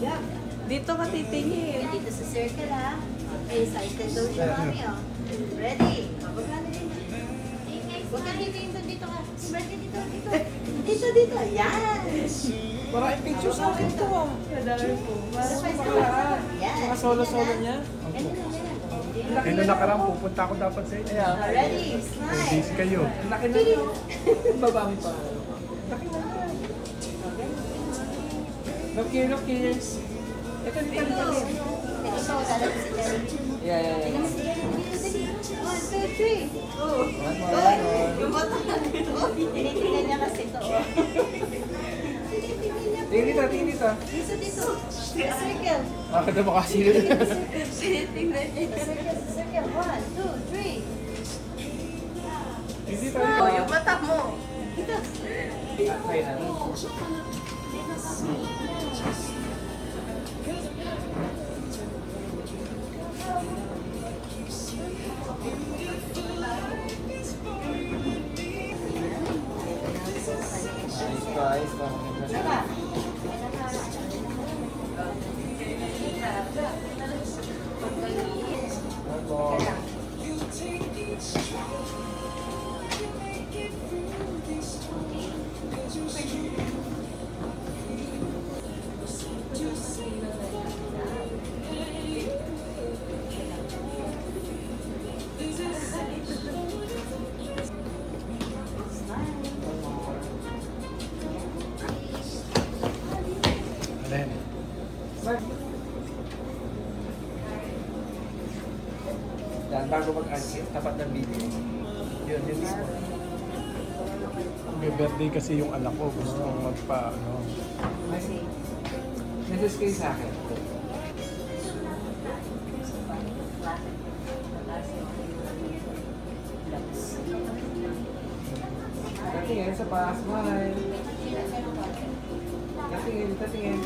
Yeah. Dito ka titingin. Dito sa circle ha. Okay, excited daw siya mami oh. Ready? Bababa na din. Huwag ka dito dito ka. Ready dito, dito. Dito. Yan. Maraming picture sa akin to ah. Madami po. Para pa isa. Yan. Mga solo-solo niya. Kaya nung nakaraan, pupunta ako dapat sa inyo. Ayan. Ready? Eh, Smile. busy kayo. Laki na niyo. Babami pa. Look here. Ito, dito. Ito, lalabas si Jerry. Yeah. Tingnan mo si Jerry. One, two, three. Oh. One more. Yung mata natin. Oh, tinitingnan niya kasi ito. Oh. Tinitingnan niya. Tingin dito. Dito. Circle. Bakit na makasilo? Tinitingnan niya. Circle. One, two, three. Hindi Oh, yung mata mo. Dito. Okay na. Ayos pa. Diba? Alin? Yan, bago mag-unship, tapat ng video. Yun mismo. May-birthday kasi yung anak ko. Gusto kong magpa, ano. Message kayo sa akin. Tatingin sa pa, smile. Tatingin.